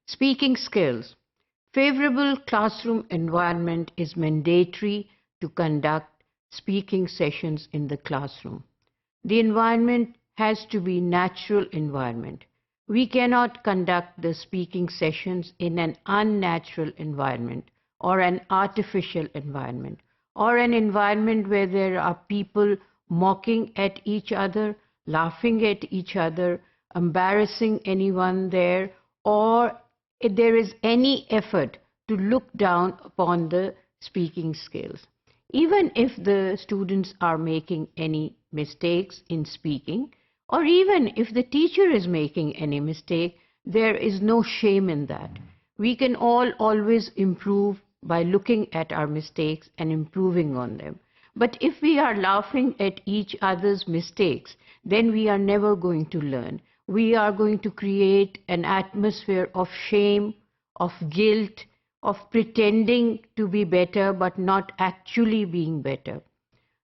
Speaking skills. Favorable classroom environment is mandatory to conduct speaking sessions in the classroom. The environment has to be natural environment. We cannot conduct the speaking sessions in an unnatural environment or an artificial environment or an environment where there are people mocking at each other, laughing at each other, embarrassing anyone there, or if there is any effort to look down upon the speaking skills. Even if the students are making any mistakes in speaking, or even if the teacher is making any mistake, there is no shame in that. We can all always improve by looking at our mistakes and improving on them. But if we are laughing at each other's mistakes, then we are never going to learn. We are going to create an atmosphere of shame, of guilt, of pretending to be better but not actually being better.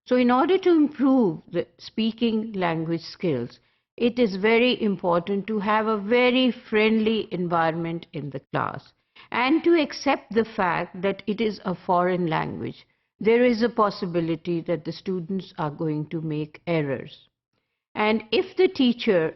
So in order to improve the speaking language skills, it is very important to have a very friendly environment in the class and to accept the fact that it is a foreign language. There is a possibility that the students are going to make errors. And if the teacher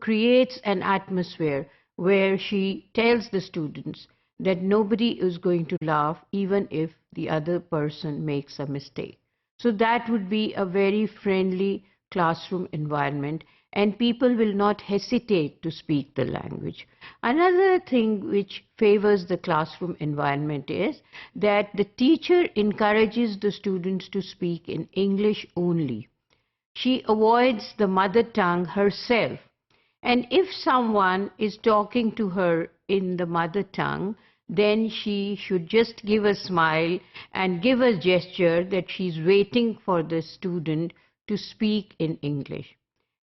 creates an atmosphere where she tells the students that nobody is going to laugh even if the other person makes a mistake. So that would be a very friendly classroom environment and people will not hesitate to speak the language. Another thing which favors the classroom environment is that the teacher encourages the students to speak in English only. She avoids the mother tongue herself. And if someone is talking to her in the mother tongue, then she should just give a smile and give a gesture that she's waiting for the student to speak in English.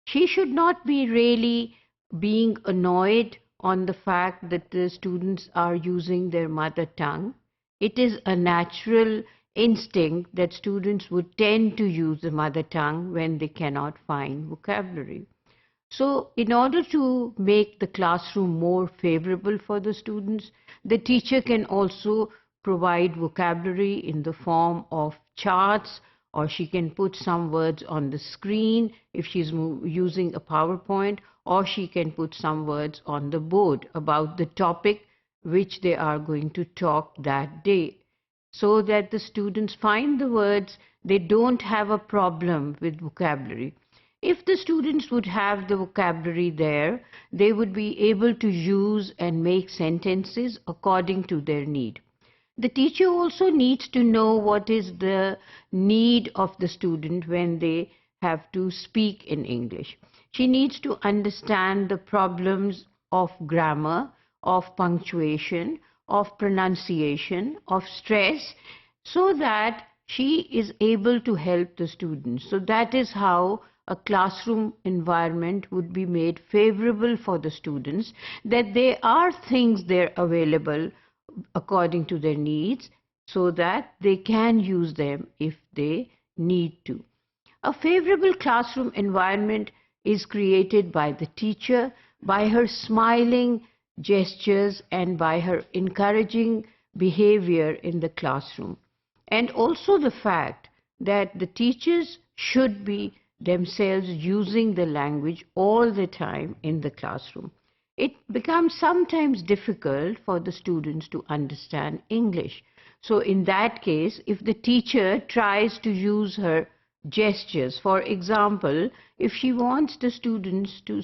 She should not be really being annoyed on the fact that the students are using their mother tongue. It is a natural instinct that students would tend to use the mother tongue when they cannot find vocabulary. So in order to make the classroom more favorable for the students, the teacher can also provide vocabulary in the form of charts, or she can put some words on the screen if she's using a PowerPoint, or she can put some words on the board about the topic which they are going to talk that day, so that the students find the words, they don't have a problem with vocabulary. If the students would have the vocabulary there, they would be able to use and make sentences according to their need. The teacher also needs to know what is the need of the student when they have to speak in English. She needs to understand the problems of grammar, of punctuation, of pronunciation, of stress, so that she is able to help the students. So that is how a classroom environment would be made favorable for the students, that there are things there available according to their needs so that they can use them if they need to. A favorable classroom environment is created by the teacher, by her smiling gestures and by her encouraging behavior in the classroom. And also the fact that the teachers should be themselves using the language all the time in the classroom. It becomes sometimes difficult for the students to understand English. So in that case, if the teacher tries to use her gestures, for example, if she wants the students to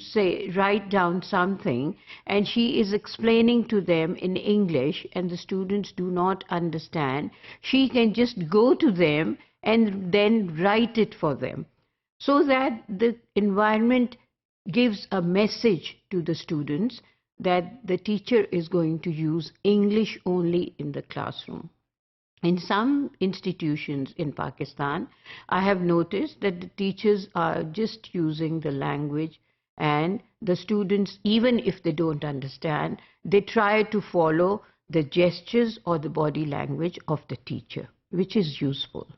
write down something and she is explaining to them in English and the students do not understand, she can just go to them and then write it for them, so that the environment gives a message to the students that the teacher is going to use English only in the classroom. In some institutions in Pakistan, I have noticed that the teachers are just using the language and the students, even if they don't understand, they try to follow the gestures or the body language of the teacher, which is useful.